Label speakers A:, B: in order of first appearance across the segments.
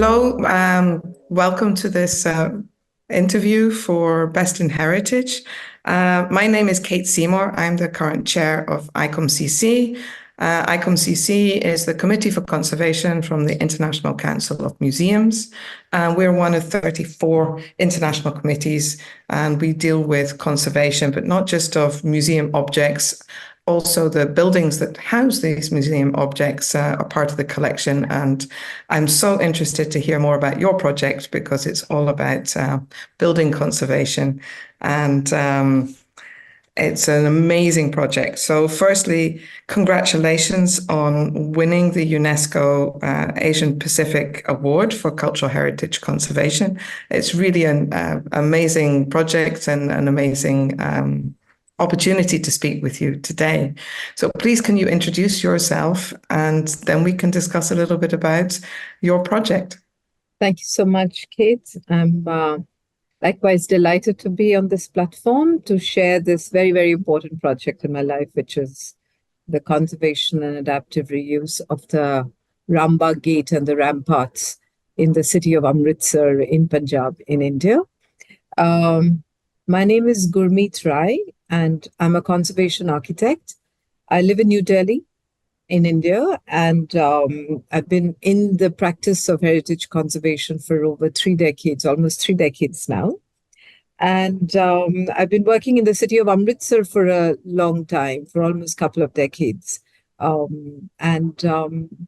A: Hello, welcome to this interview for Best in Heritage. My name is Kate Seymour. I'm the current chair of ICOMCC. ICOMCC is the Committee for Conservation from the International Council of Museums. We're one of 34 international committees, and we deal with conservation, but not just of museum objects. Also, the buildings that house these museum objects are part of the collection. And I'm so interested to hear more about your project because it's all about building conservation. And it's an amazing project. So firstly, congratulations on winning the UNESCO Asian Pacific Award for Cultural Heritage Conservation. It's really an amazing project and an amazing opportunity to speak with you today. So please, can you introduce yourself and then we can discuss a little bit about your project.
B: Thank you so much, Kate. I'm likewise delighted to be on this platform to share this very, very important project in my life, which is the conservation and adaptive reuse of the Rambagh Gate and the ramparts in the city of Amritsar in Punjab in India. My name is Gurmeet Rai, and I'm a conservation architect. I live in New Delhi in India, and I've been in the practice of heritage conservation for over 3 decades, almost 3 decades now. And I've been working in the city of Amritsar for a long time, for almost a couple of decades.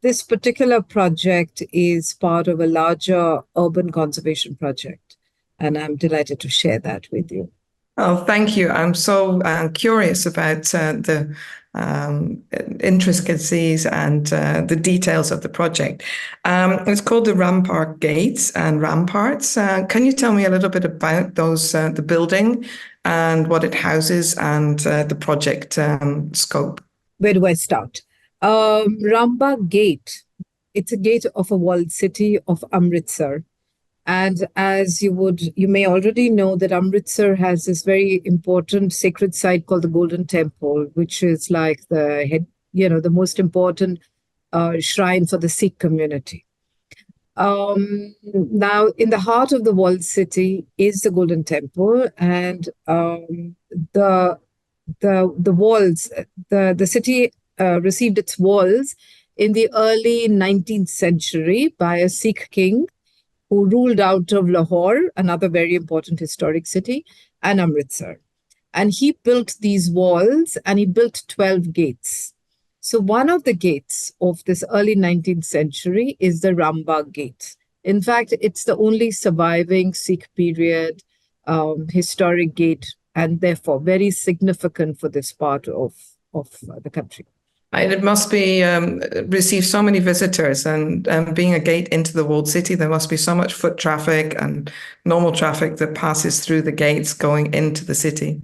B: This particular project is part of a larger urban conservation project, and I'm delighted to share that with you.
A: Oh, thank you. I'm so curious about the intricacies and the details of the project. It's called the Rambagh Gates and Ramparts. Can you tell me a little bit about those, the building and what it houses and the project scope?
B: Where do I start? Rambagh Gate, it's a gate of a walled city of Amritsar. And as you may already know that Amritsar has this very important sacred site called the Golden Temple, which is like the most important shrine for the Sikh community. Now, in the heart of the walled city is the Golden Temple, and the walls, the city received its walls in the early 19th century by a Sikh king who ruled out of Lahore, another very important historic city, and Amritsar. And he built these walls, and he built 12 gates. So one of the gates of this early 19th century is the Rambagh Gate. In fact, it's the only surviving Sikh period historic gate, and therefore very significant for this part of the country.
A: And it must be receive so many visitors, and being a gate into the walled city, there must be so much foot traffic and normal traffic that passes through the gates going into the city.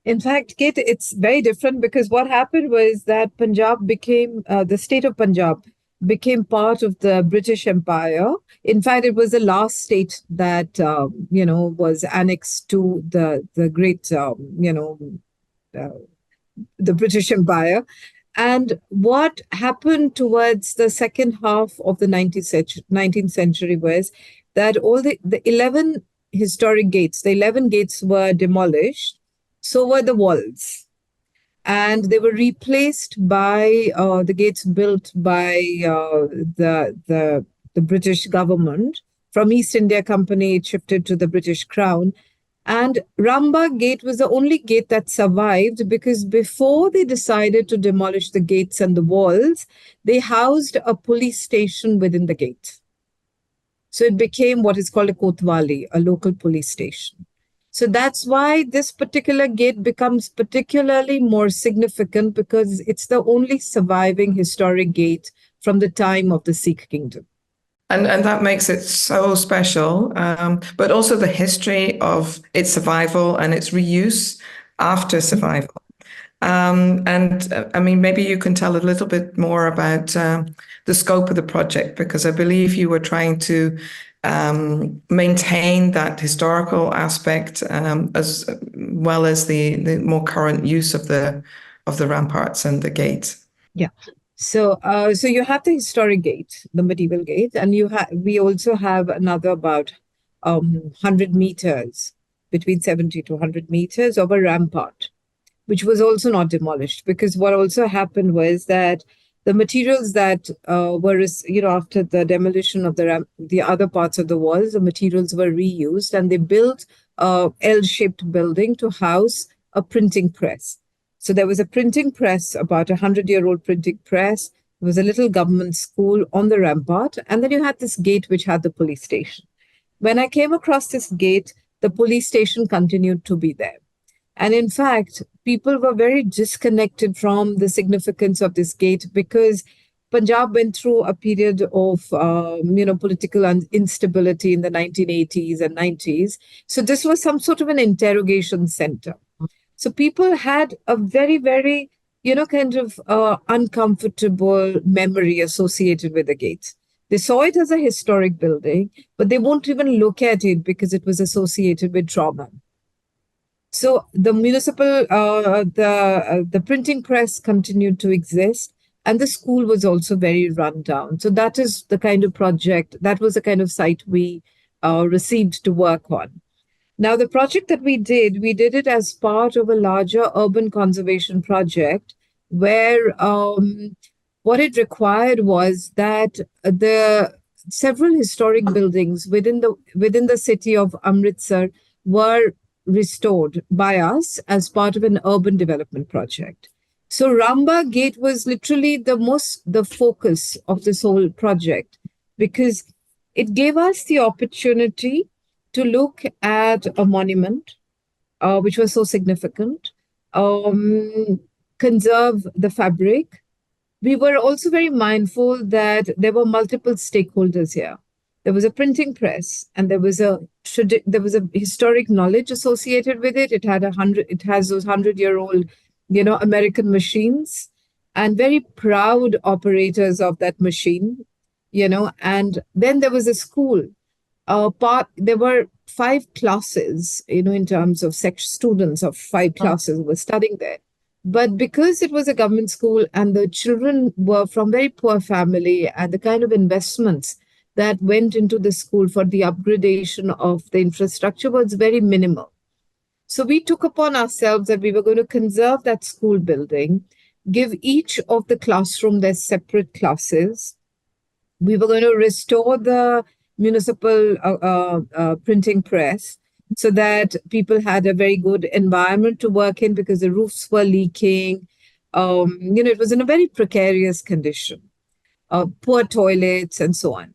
B: In fact, Kate, it's very different because what happened was that Punjab became, the state of Punjab became part of the British Empire. In fact, it was the last state that, was annexed to the great, the British Empire. And what happened towards the second half of the 19th century was that all the 11 historic gates, the 11 gates were demolished, so were the walls. And they were replaced by the gates built by the British government. From East India Company, it shifted to the British Crown. And Rambagh Gate was the only gate that survived because before they decided to demolish the gates and the walls, they housed a police station within the gate. So it became what is called a Kotwali, a local police station. So that's why this particular gate becomes particularly more significant because it's the only surviving historic gate from the time of the Sikh kingdom.
A: And that makes it so special, but also the history of its survival and its reuse after survival. Maybe you can tell a little bit more about the scope of the project, because I believe you were trying to maintain that historical aspect as well as the more current use of the ramparts and the gates.
B: Yeah. So you have the historic gate, the medieval gate, and we also have another about 100 meters, between 70 to 100 meters of a rampart, which was also not demolished, because what also happened was that the materials that after the demolition of the other parts of the walls, the materials were reused, and they built a L-shaped building to house a printing press. So there was a printing press, about 100-year-old printing press. There was a little government school on the rampart, and then you had this gate which had the police station. When I came across this gate, the police station continued to be there. And in fact, people were very disconnected from the significance of this gate, because Punjab went through a period of political instability in the 1980s and 90s. So this was some sort of an interrogation center. So people had a very, very, kind of uncomfortable memory associated with the gate. They saw it as a historic building, but they won't even look at it because it was associated with trauma. So the the printing press continued to exist, and the school was also very run down. So that is the kind of project, that was the kind of site we received to work on. Now, the project that we did it as part of a larger urban conservation project, where what it required was that the several historic buildings within the city of Amritsar were restored by us as part of an urban development project. So Rambagh Gate was literally the focus of this whole project, because it gave us the opportunity to look at a monument, which was so significant, conserve the fabric. We were also very mindful that there were multiple stakeholders here. There was a printing press, and there was a historic knowledge associated with it. It has those 100-year-old, American machines, and very proud operators of that machine, And then there was a school. There were 5 classes, in terms of students of 5 classes were studying there. But because it was a government school and the children were from very poor family, and the kind of investments that went into the school for the upgradation of the infrastructure was very minimal. So we took upon ourselves that we were going to conserve that school building, give each of the classroom their separate classes. We were going to restore the municipal printing press, so that people had a very good environment to work in, because the roofs were leaking. It was in a very precarious condition, poor toilets and so on.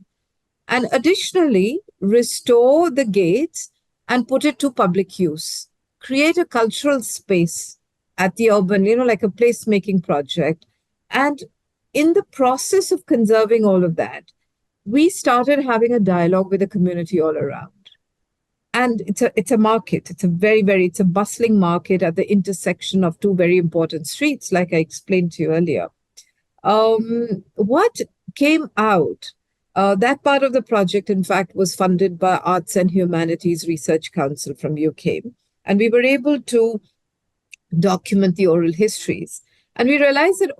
B: And additionally, restore the gates and put it to public use. Create a cultural space at the urban, like a placemaking project. And in the process of conserving all of that, we started having a dialogue with the community all around. And it's a market. It's a bustling market at the intersection of 2 very important streets, like I explained to you earlier. What came out, that part of the project, in fact, was funded by Arts and Humanities Research Council from UK. And we were able to document the oral histories. And we realized that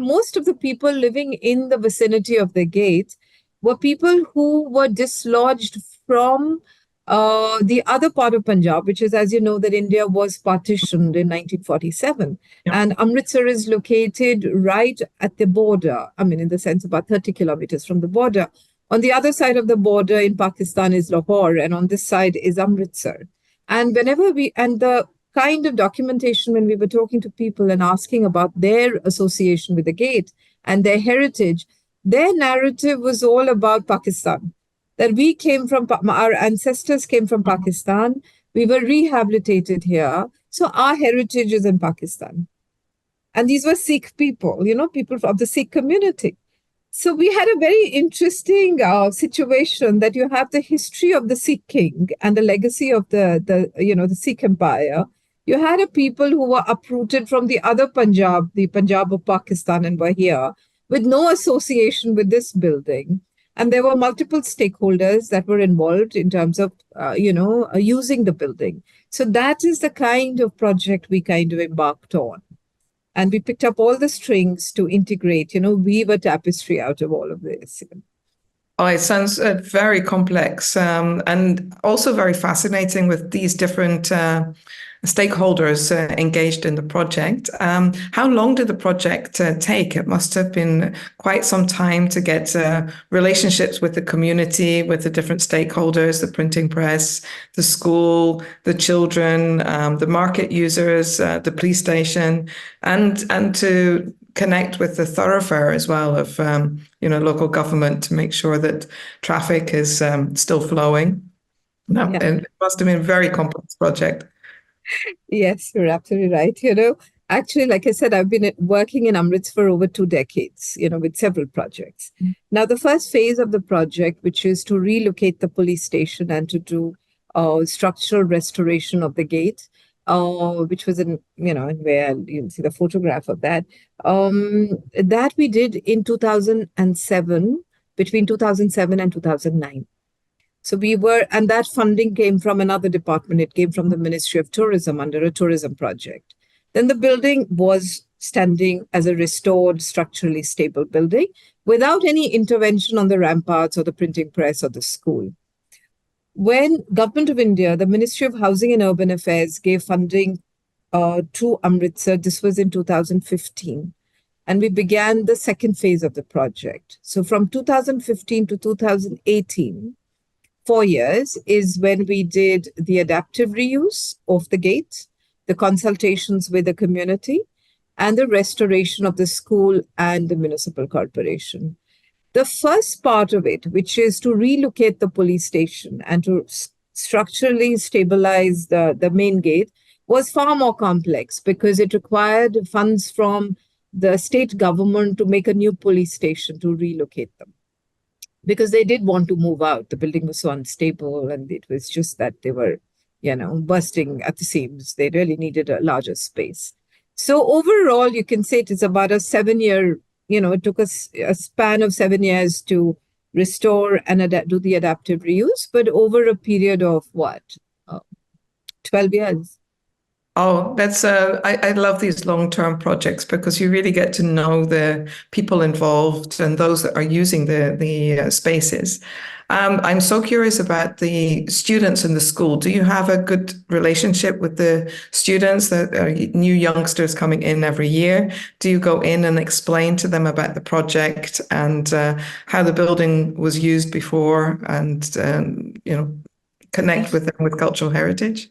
B: most of the people living in the vicinity of the gate were people who were dislodged from the other part of Punjab, which is, as you know, that India was partitioned in 1947. Yeah. And Amritsar is located right at the border. I mean, in the sense, about 30 kilometers from the border. On the other side of the border in Pakistan is Lahore, and on this side is Amritsar. And the kind of documentation, when we were talking to people and asking about their association with the gate and their heritage, their narrative was all about Pakistan. That we came from, our ancestors came from Pakistan, we were rehabilitated here, so our heritage is in Pakistan. And these were Sikh people, people from the Sikh community. So we had a very interesting situation, that you have the history of the Sikh king and the legacy of the Sikh empire. You had a people who were uprooted from the other Punjab, the Punjab of Pakistan, and were here with no association with this building. And there were multiple stakeholders that were involved in terms of, using the building. So that is the kind of project we kind of embarked on. And we picked up all the strings to integrate, weave a tapestry out of all of this.
A: Oh, it sounds very complex and also very fascinating with these different stakeholders engaged in the project. How long did the project take? It must have been quite some time to get relationships with the community, with the different stakeholders, the printing press, the school, the children, the market users, the police station, and to connect with the thoroughfare as well of local government to make sure that traffic is still flowing. No,
B: Yeah.
A: it must have been a very complex project.
B: Yes, you're absolutely right. Actually, like I said, I've been working in Amritsar for over 2 decades, with several projects. Now, the first phase of the project, which is to relocate the police station and to do structural restoration of the gate, which was in where you'll see the photograph of that. That we did in 2007, between 2007 and 2009. So and that funding came from another department. It came from the Ministry of Tourism under a tourism project. Then the building was standing as a restored, structurally stable building without any intervention on the ramparts or the printing press or the school. When Government of India, the Ministry of Housing and Urban Affairs gave funding to Amritsar, this was in 2015. And we began the second phase of the project. So from 2015 to 2018, 4 years is when we did the adaptive reuse of the gate, the consultations with the community, and the restoration of the school and the municipal corporation. The first part of it, which is to relocate the police station and to structurally stabilize the main gate, was far more complex because it required funds from the state government to make a new police station to relocate them. Because they did want to move out. The building was so unstable, and it was just that they were, bursting at the seams. They really needed a larger space. So overall, you can say it is about a 7-year, it took us a span of 7 years to restore and do the adaptive reuse, but over a period of 12 years.
A: Oh, that's I love these long-term projects because you really get to know the people involved and those that are using the spaces. I'm so curious about the students in the school. Do you have a good relationship with the students that are new youngsters coming in every year? Do you go in and explain to them about the project and how the building was used before and connect with them with cultural heritage?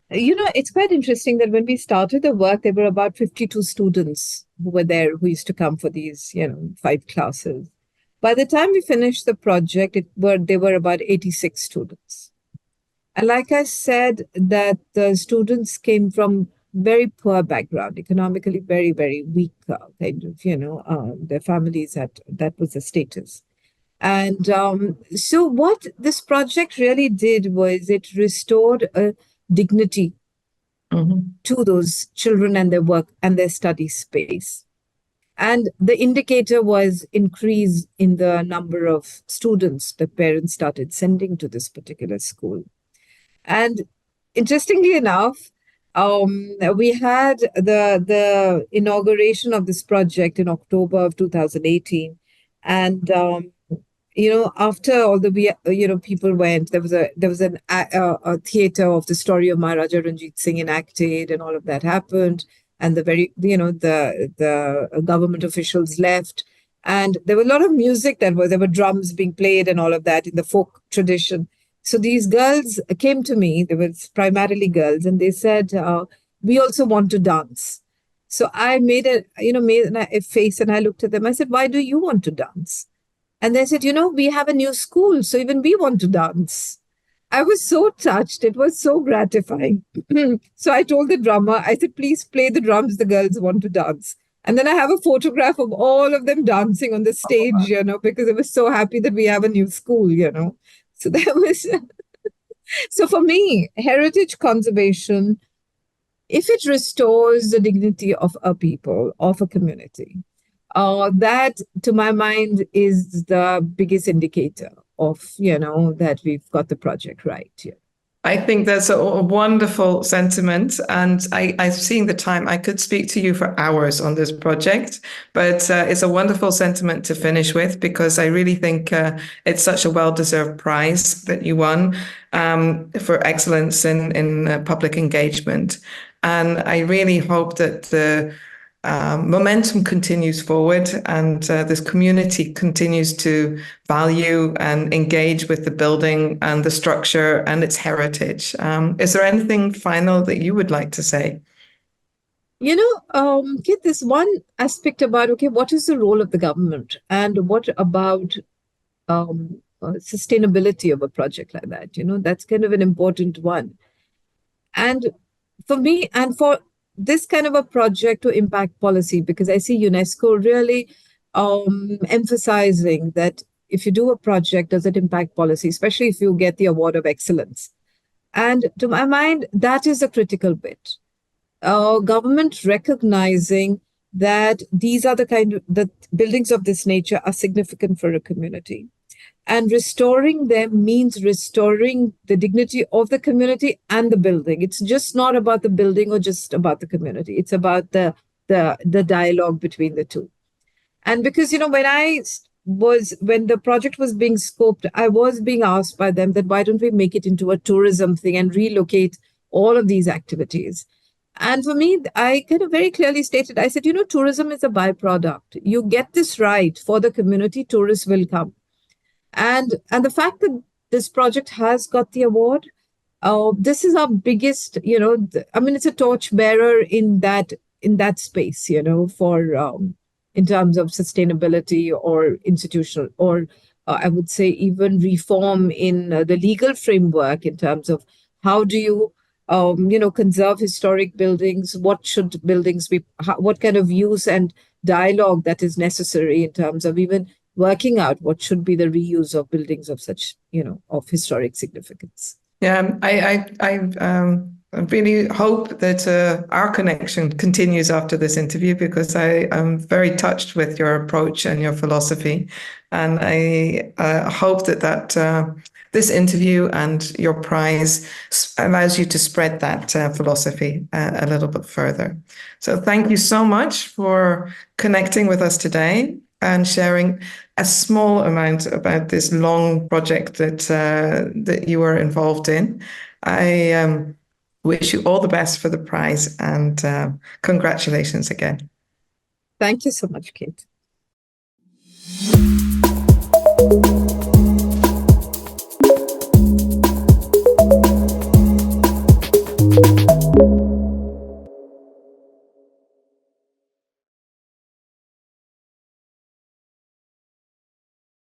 B: It's quite interesting that when we started the work, there were about 52 students who were there who used to come for these, 5 classes. By the time we finished the project, there were about 86 students. And like I said, that the students came from very poor background, economically very, very weak kind of, their families that was the status. And so what this project really did was it restored a dignity to those children and their work and their study space. And the indicator was increase in the number of students the parents started sending to this particular school. And interestingly enough, we had the inauguration of this project in October of 2018. And after all the people went, there was a theater of the story of Maharaja Ranjit Singh enacted, and all of that happened. And the government officials left, and there were a lot of music there were drums being played and all of that in the folk tradition. So these girls came to me. They were primarily girls, and they said, "We also want to dance." So I made a face, and I looked at them. I said, "Why do you want to dance?" And they said, "We have a new school, so even we want to dance." I was so touched. It was so gratifying. So I told the drummer, I said, "Please play the drums. The girls want to dance." And then I have a photograph of all of them dancing on the stage, because they were so happy that we have a new school, So that was, so for me, heritage conservation, if it restores the dignity of a people, of a community, that, to my mind, is the biggest indicator of, that we've got the project right here.
A: I think that's a wonderful sentiment. And I've seen the time. I could speak to you for hours on this project, but it's a wonderful sentiment to finish with because I really think it's such a well-deserved prize that you won for excellence in public engagement. And I really hope that the momentum continues forward and this community continues to value and engage with the building and the structure and its heritage. Is there anything final that you would like to say?
B: Kit, this one aspect about, okay, what is the role of the government and what about sustainability of a project like that? That's kind of an important one. And for me, and for this kind of a project to impact policy, because I see UNESCO really emphasizing that if you do a project, does it impact policy, especially if you get the award of excellence? And to my mind, that is a critical bit. Government recognizing that these are the buildings of this nature are significant for a community. And restoring them means restoring the dignity of the community and the building. It's just not about the building or just about the community. It's about the dialogue between the two. And because, when the project was being scoped, I was being asked by them that why don't we make it into a tourism thing and relocate all of these activities? And for me, I kind of very clearly stated, I said, tourism is a byproduct. You get this right for the community, tourists will come. And the fact that this project has got the award, this is our biggest, it's a torchbearer in that space, for in terms of sustainability or institutional, or I would say even reform in the legal framework in terms of how do you, conserve historic buildings, what should buildings be, what kind of use and dialogue that is necessary in terms of even working out what should be the reuse of buildings of such, of historic significance.
A: Yeah, I really hope that our connection continues after this interview because I am very touched with your approach and your philosophy. And I hope that this interview and your prize allows you to spread that philosophy a little bit further. So thank you so much for connecting with us today and sharing a small amount about this long project that you were involved in. I wish you all the best for the prize and congratulations again.
B: Thank you so much, Kate.